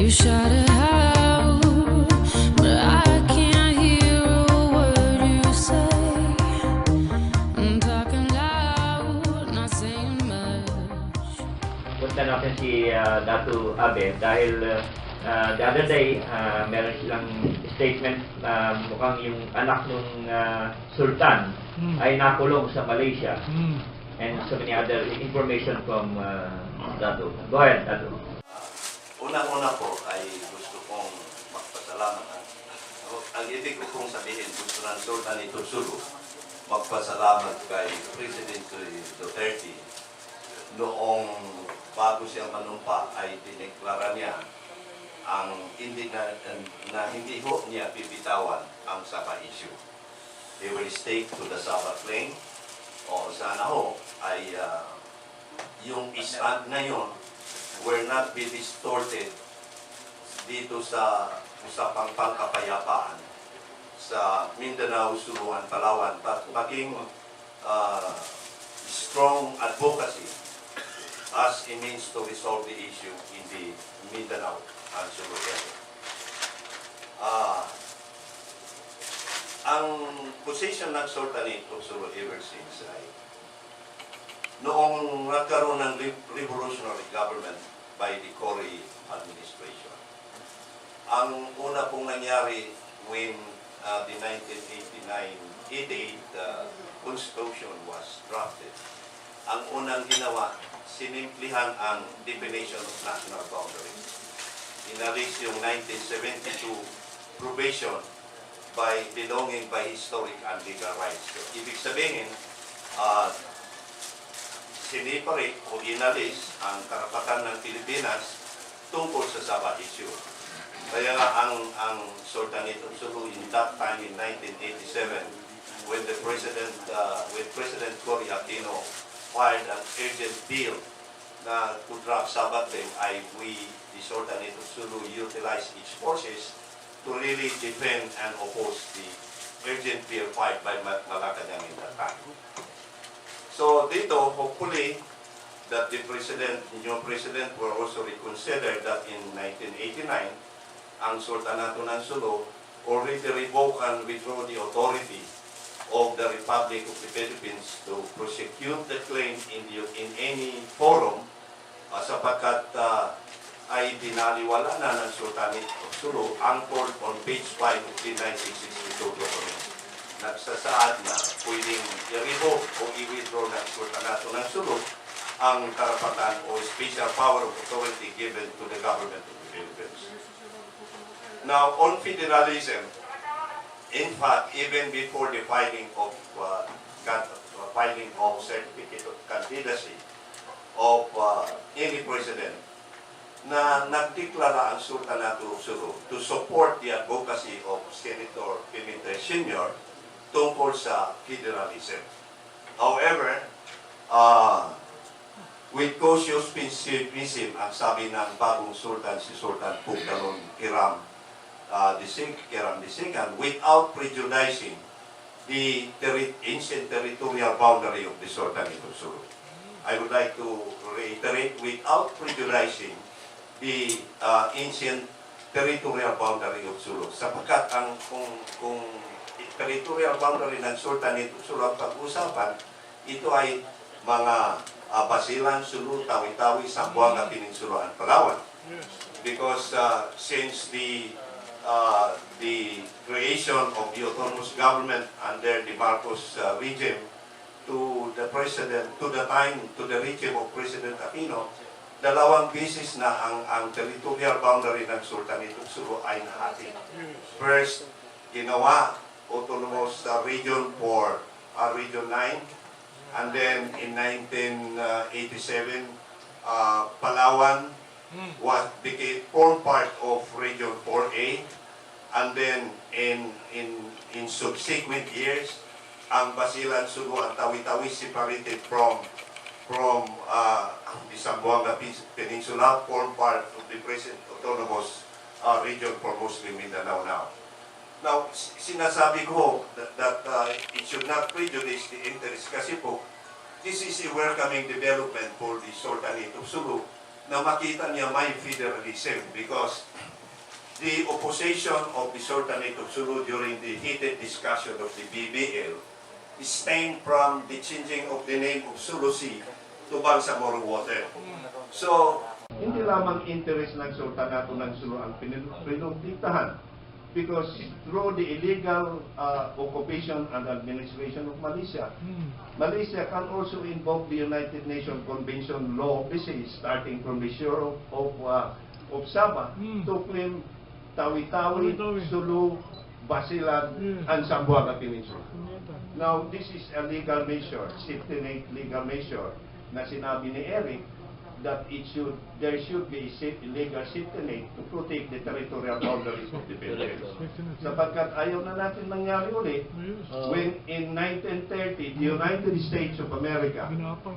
You shout it out, but I can't hear a word you say. I'm talking loud, not saying much. Punta natin si Datu Abe dahil the other day meron silang statement na mukhang yung anak ng Sultan ay nakulong sa Malaysia. And so many other information from Datu. Go ahead, Datu. Unang-una po ay gusto kong magpasalamat. Ang ibig ko pong sabihin, gusto ng Sultanate of Sulu magpasalamat kay President Duterte noong bago siya manumpa ay dineklara niya ang hindi ho niya bibitawan ang SABAH issue. They will stake to the SABAH claim o sana ho ay yung stand na yun will not be distorted dito sa usapang pangkapayapaan sa Mindanao, Sulu, and Palawan, but maging strong advocacy as a means to resolve the issue in the Mindanao and Sulu area. Ang position ng Sultanate of Sulu ever since ay noong nagkaroon ng revolutionary government by the Cory administration. Ang una pong nangyari when the 1988 Constitution was drafted, ang unang ginawa, sinimplihan ang definition of national boundaries. Inalis yung 1972 provision by belonging by historic and legal rights. So, ibig sabihin, siniparate o inalis ang karapatan ng Pilipinas tungkol sa SABAH issue. Kaya nga ang Sultanate of Sulu in that time in 1987 when President Cory Aquino filed an urgent bill na to draft SABAH claim ay the Sultanate of Sulu utilized its forces to really defend and oppose the urgent bill filed by Malacanang in that time. So dito, hopefully, that the new president will also reconsider that in 1989, ang Sultanato ng Sulu already revoke and withdraw the authority of the Republic of the Philippines to prosecute the claim in any forum sapagkat ay binaliwala na ng Sultanate of Sulu anchored on page 5 of the 1962 document. Nagsasaad na pwedeng i-revoke o i-withdraw ng Sultanato ng Sulu ang karapatan o special power of authority given to the government of the Philippines. Now, on federalism, in fact, even before the filing of certificate of candidacy of any president, na nagdeklara ang Sultanato of Sulu to support the advocacy of Senator Pimentel Sr. tungkol sa federalism. However, with cautious pessimism, ang sabi ng bagong sultan, si Sultan Pugdalon Kiram II, without prejudicing the ancient territorial boundary of the Sultanate of Sulu. I would like to reiterate, without prejudicing the ancient territorial boundary of Sulu. Sapagkat kung territorial boundary ng Sultanate of Sulu ang pag-usapan, ito ay mga Basilan, Sulu, Tawi-Tawi, Zamboanga Peninsula, and Palawan. Because since the creation of the autonomous government under the Marcos regime to the regime of President Aquino, dalawang beses na ang territorial boundary ng Sultanate of Sulu ay nahati. First, ginawa autonomous region for Region 9, and then in 1987, Palawan formed part of Region 4A, and then in subsequent years, ang Basilan, Sulu, and Tawi-Tawi separated from the Zamboanga Peninsula, form part of the present autonomous region for Muslim Mindanao now. Now, sinasabi ko that it should not prejudice the interest kasi po, this is a welcoming development for the Sultanate of Sulu na makita niya may federalism because the opposition of the Sultanate of Sulu during the heated discussion of the BBL stemmed from the changing of the name of Sulu Sea to Bangsamoro water. So, hindi lamang interest ng Sultanato ng Sulu ang pinupiktahan because through the illegal occupation and administration of Malaysia, Malaysia can also invoke the United Nations Convention law of the sea, starting from the shore of SABAH to claim Tawi-Tawi, Sulu, Basilan, and Zamboanga Peninsula. Now, this is a legal measure, sultanate legal measure, na sinabi ni Eric that there should be a legal sultanate to protect the territorial boundaries of the Philippines. Sapagkat ayaw na natin mangyari ulit when in 1930, the United States of America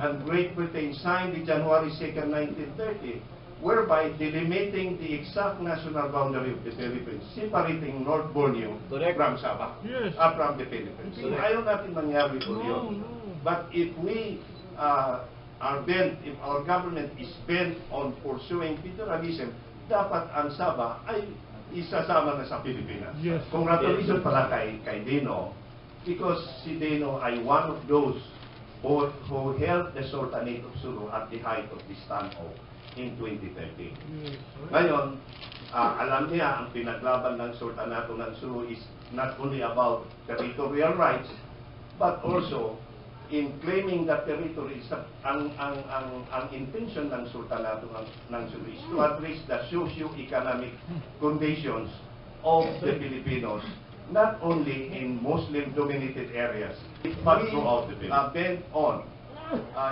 and Great Britain signed the January 2nd, 1930, whereby delimiting the exact national boundary of the Philippines, separating North Borneo from Sabah, from the Philippines. So ayaw natin mangyari ulit yun. But if we if our government is bent on pursuing federalism, dapat ang Sabah ay isasama na sa Pilipinas. Congratulations pala kay Dino, because si Dino ay one of those who helped the Sultanate of Sulu at the height of the stand-off in 2013. Ngayon, alam niya ang pinaglaban ng Sultanato ng Sulu is not only about territorial rights, but also in claiming that territory. Ang intention ng Sultanato ng Sulu is to address the socio-economic conditions of the Filipinos, not only in Muslim-dominated areas, but throughout the Philippines. Bent on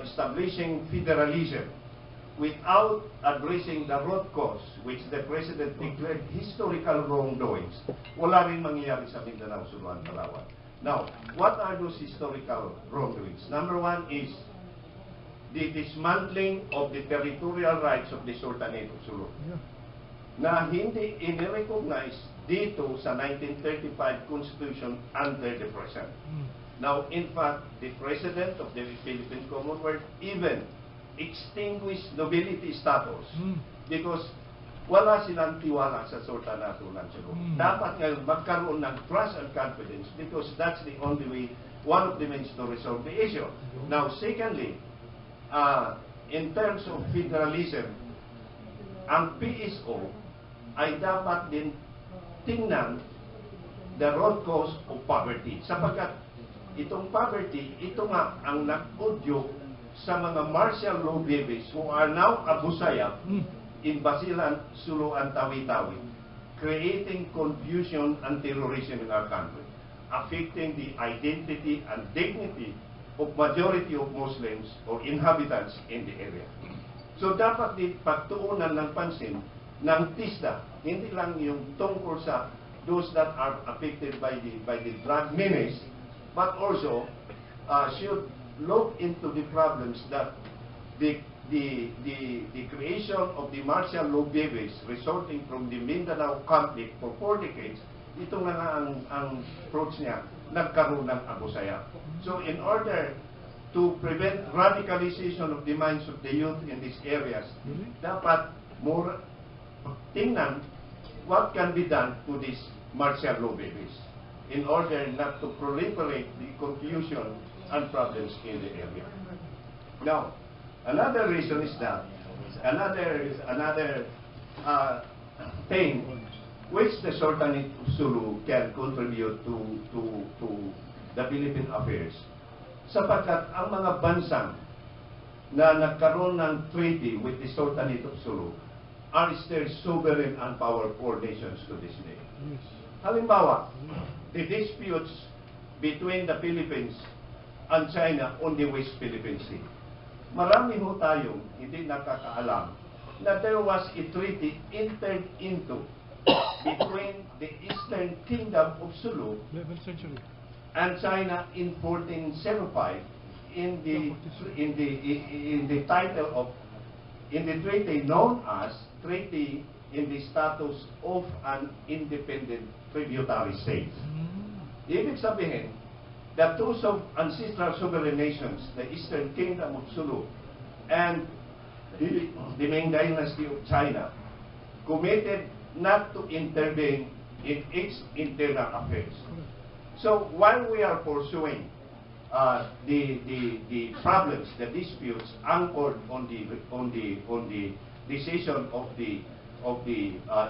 establishing federalism without addressing the root cause, which the President declared historical wrongdoings, wala rin mangyayari sa Mindanao, Sulu, and Palawan. Now, what are those historical wrongdoings? Number one is the dismantling of the territorial rights of the Sultanate of Sulu, na hindi in-recognize dito sa 1935 Constitution under the present. Now, in fact, the President of the Philippine Commonwealth even extinguished nobility status because wala silang tiwala sa Sultanato ng Sulu. Dapat ngayon magkaroon ng trust and confidence because that's the only way, one of the means to resolve the issue. Now, secondly, in terms of federalism, ang PSO ay dapat din tingnan the root cause of poverty. Sapagkat itong poverty, ito nga ang nag-udyok sa mga martial law babies who are now abusaya in Basilan, Sulu, and Tawi-Tawi, creating confusion and terrorism in our country, affecting the identity and dignity of majority of Muslims or inhabitants in the area. So dapat din pagtuunan ng pansin ng TISDA, hindi lang yung tungkol sa those that are affected by the drug menace, but also should look into the problems that the creation of the martial law babies resulting from the Mindanao conflict for 4 decades, ito na nga ang approach niya, nagkaroon ng abusaya. So in order to prevent radicalization of the minds of the youth in these areas, dapat more tingnan what can be done to these martial law babies in order not to proliferate the confusion and problems in the area. Now, another reason is that another thing which the Sultanate of Sulu can contribute to the Philippine affairs, sapagkat ang mga bansang na nagkaroon ng treaty with the Sultanate of Sulu are still sovereign and powerful nations to this day. Halimbawa, the disputes between the Philippines and China on the West Philippine Sea. Marami ho tayong hindi nakakaalam na there was a treaty entered into between the Eastern Kingdom of Sulu and China in 1405 in the title of in the treaty known as Treaty in the Status of an Independent Tributary State. Ibig sabihin, the two ancestral sovereign nations, the Eastern Kingdom of Sulu and the Ming Dynasty of China committed not to intervene in its internal affairs. So while we are pursuing the problems, the disputes anchored on the decision of the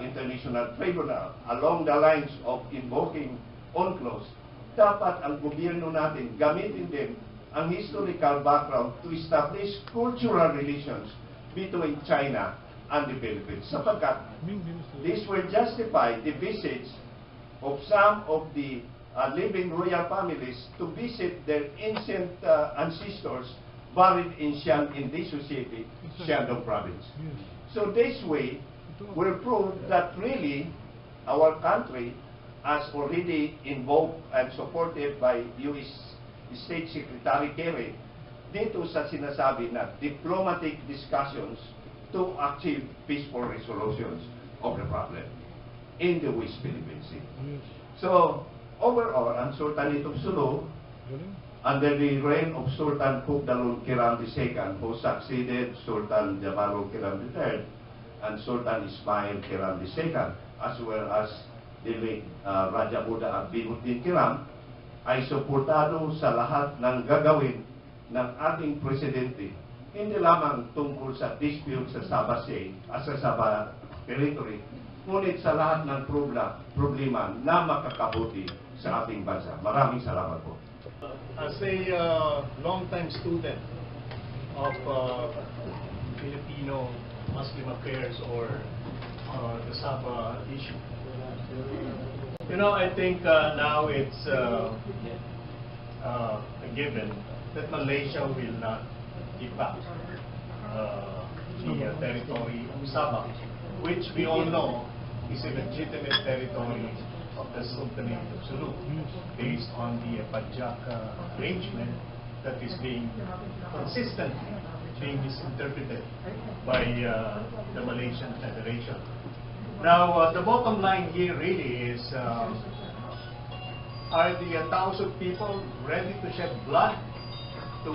International Tribunal along the lines of invoking UNCLOS, dapat ang gobyerno natin gamitin din ang historical background to establish cultural relations between China and the Philippines, sapagkat this will justify the visits of some of the living royal families to visit their ancient ancestors buried in Disu City, Shandong Province. So this way will prove that really our country, as already invoked and supported by U.S. State Secretary Kerry, dito sa sinasabi na diplomatic discussions to achieve peaceful resolutions of the problem in the West Philippine Sea. So, overall, ang Sultanate of Sulu, under the reign of Sultan Kukdalun Kiram II, who succeeded Sultan Jamalul Kiram III and Sultan Ismail Kiram II, as well as the late Raja Buddha Binuddin Kiram, ay suportado sa lahat ng gagawin ng ating presidente, hindi lamang tungkol sa dispute sa Sabah Sea, sa Sabah territory, ngunit sa lahat ng problema na makakabuti sa ating bansa. Maraming salamat po. As a long-time student of Filipino Muslim affairs or the Sabah issue, you know, I think now it's a given that Malaysia will not give back the territory of Sabah, which we all know is a legitimate territory of the Sultanate of Sulu, based on the Pajak arrangement that is being consistently being misinterpreted by the Malaysian Federation. Now, the bottom line here really is, are the 1,000 people ready to shed blood to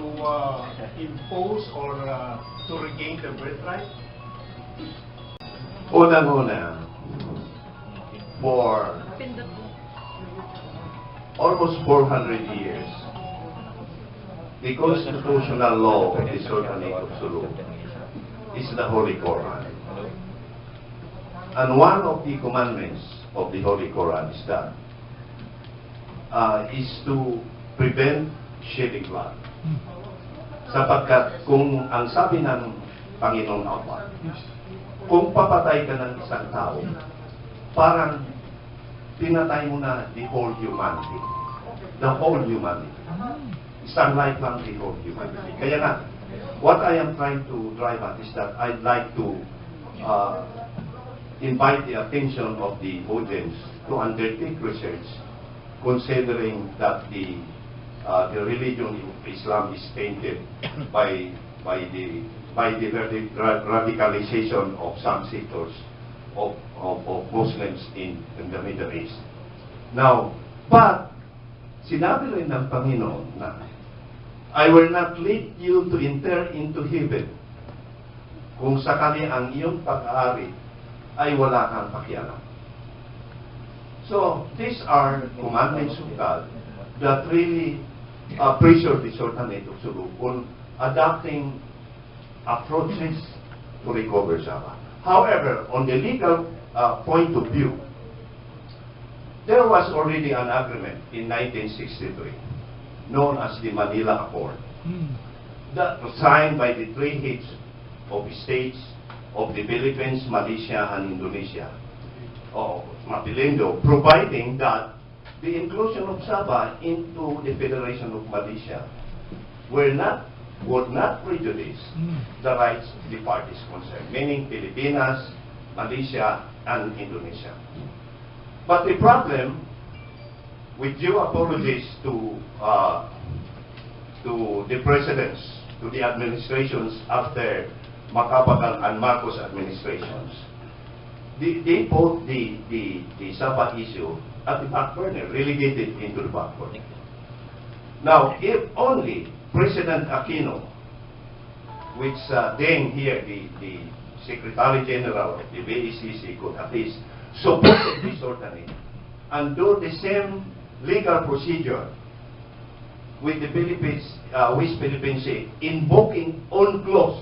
impose or to regain their birthright? Unang-una, for almost 400 years, the constitutional law of the Sultanate of Sulu is the Holy Quran. And one of the commandments of the Holy Quran is that is to prevent shedding blood. Sapagkat kung ang sabi ng Panginoon Allah, kung papatay ka ng isang tao, parang pinatay mo na the whole humanity. The whole humanity. Isang life lang the whole humanity. Kaya nga, what I am trying to drive at is that I'd like to invite the attention of the audience to undertake research, considering that the religion of Islam is tainted by the radicalization of some sectors of Muslims in the Middle East. Now, but sinabi rin ng Panginoon na I will not lead you to enter into heaven kung sakali ang iyong pag-aari ay wala kang pakialam. So, these are commandments of God that really pressure the Sultanate of Sulu on adopting approaches to recover Sabah. However, on the legal point of view, there was already an agreement in 1963 known as the Manila Accord that was signed by the three heads of states of the Philippines, Malaysia, and Indonesia, Mapilindo, providing that the inclusion of Sabah into the Federation of Malaysia would not prejudice the rights of the parties concerned, meaning Pilipinas, Malaysia, and Indonesia. But the problem, with due apologies to the presidents, to the administrations after Macapagal and Marcos administrations, they put the Sabah issue at the back burner, relegated into the back burner. Now, if only President Aquino which then here the Secretary General of the BICC could at least support the Sultanate and do the same legal procedure with the Philippines, West Philippine Sea, invoking UNCLOS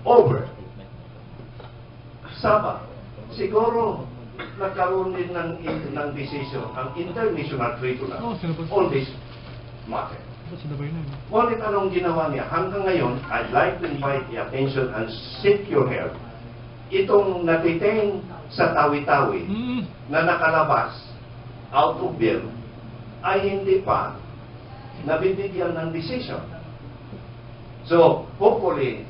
over SABAH. Siguro nagkaroon din ng decision ang International Tribunal on this matter. Ngunit anong ginawa niya? Hanggang ngayon, I'd like to invite the attention and seek your help. Itong natitain sa Tawi-Tawi na nakalabas out of bail ay hindi pa nabibigyan ng decision. So, hopefully,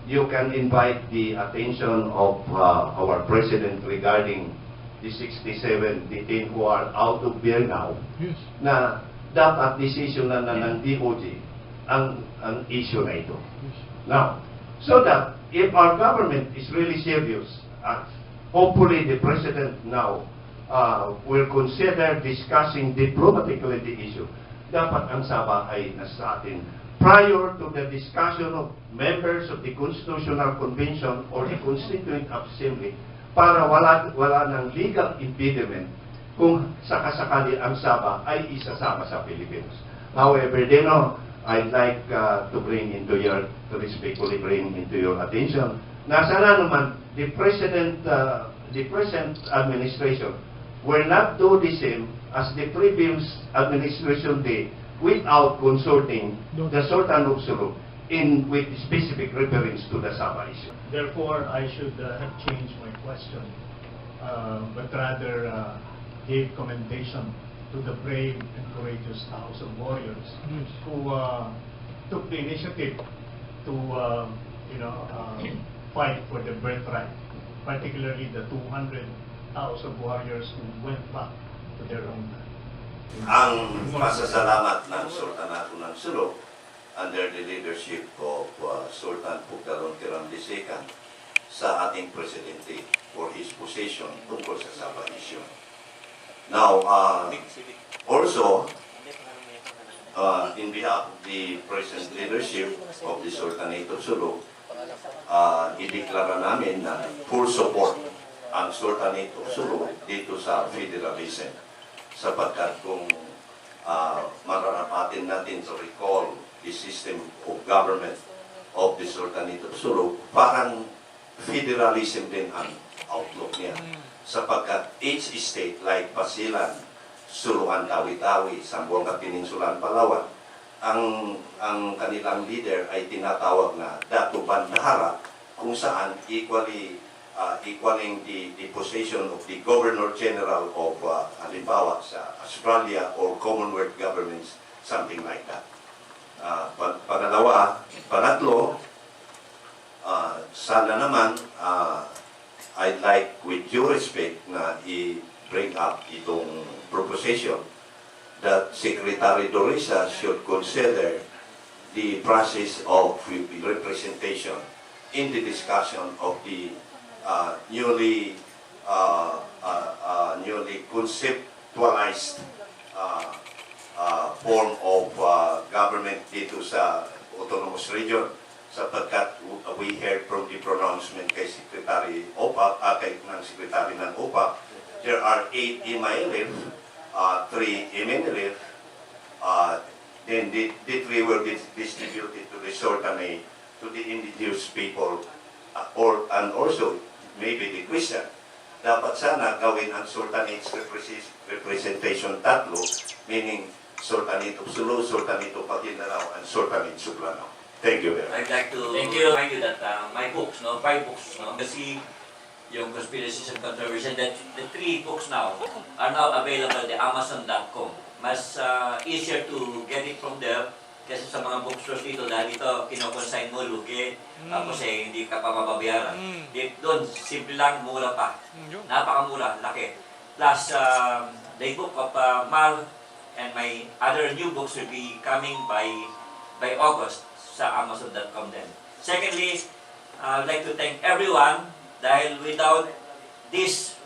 you can invite the attention of our President regarding the 67 detained who are out of bail now, na dapat decision na ng DOJ ang issue na ito. Now, so that if our government is really serious, hopefully the President now will consider discussing diplomatically the issue. Dapat ang SABAH ay nasa atin prior to the discussion of members of the Constitutional Convention or the Constituent Assembly para wala ng legal impediment kung sakasakali ang SABAH ay isasama sa Pilipinas. However, I'd like to respectfully bring into your attention na sana naman the present administration will not do the same as the previous administration did without consulting the Sultan of Sulu with specific reference to the SABAH issue. Therefore, I should have changed my question, but rather gave commendation to the brave and courageous House of Warriors who took the initiative to fight for the birthright, particularly the 200 House of Warriors who went back to their own land. Ang pasasalamat ng Sultanato ng Sulu under the leadership of Sultan Pugdaron Tiram II sa ating Presidente for his position tungkol sa SABAH issue. Now, also, in behalf of the present leadership of the Sultanate of Sulu, ideklara namin na full support ang Sultanate of Sulu dito sa federalism. Sapagkat kung mararapatin natin to recall the system of government of the Sultanate of Sulu, parang federalism din ang outlook niya. Sapagkat each state like Basilan, Suluan, Tawi-Tawi, Zamboanga Peninsula, Palawan, ang kanilang leader ay tinatawag na Datu Bandahara, kung saan equaling the position of the Governor General of halimbawa sa Australia or Commonwealth governments, something like that. Pangatlo, sana naman I'd like with due respect na i-bring up itong proposition that Secretary Dorisa should consider the process of representation in the discussion of the newly conceptualized form of government dito sa autonomous region, sapagkat we heard from the pronouncement kay Secretary OPAC, ng Secretary ng OPAC, there are 8 MILF, 3 MNLF, then the 3 will be distributed to the Sultanate, to the indigenous people, and also maybe the Christian. Dapat sana gawin ang Sultanate's representation tatlo, meaning Sultanate of Sulu, Sultanate of Maguindanao, and Sultanate Sublano. Thank you very much. I'd like to remind you that my books, 5 books, kasi yung Conspiracies and Controversy, that the 3 books now are now available at Amazon.com. Mas easier to get it from there kasi sa mga bookstores dito, dahil ito kinoconsign mo, lugi, tapos hindi ka pa mababayaran. Doon, simple lang, mura pa. Napakamura, laki. Plus, the book of Mal and my other new books will be coming by August sa Amazon.com din. Secondly, I'd like to thank everyone dahil without this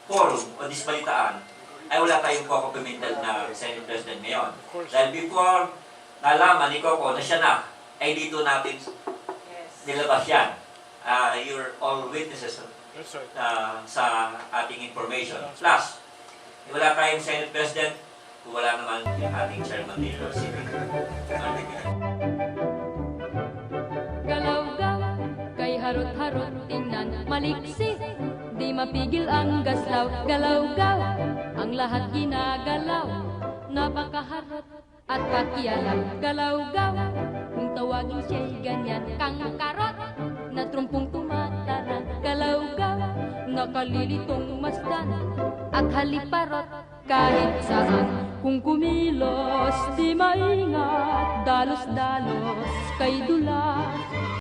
forum o this balitaan, ay wala tayong Coco Pimentel na Senate President ngayon. Dahil before nalaman ni Coco na siya na, ay dito natin nilabas yan. You're all witnesses sa ating information. Plus, wala tayong Senate President, kung wala naman yung ating chairman dito, si Galaw-gaw, kay harot-harot tingnan maliksi, di mapigil ang gaslaw. Galaw-gaw, ang lahat ginagalaw, napakaharot at pakialam. Galaw-gaw, kung tawagin siya'y ganyan, kang karot na trumpong tumataran. Galaw-gaw, nakalilitong masdan at haliparot kahit saan. Kung kumilos, di maingat, dalos-dalos kay dula.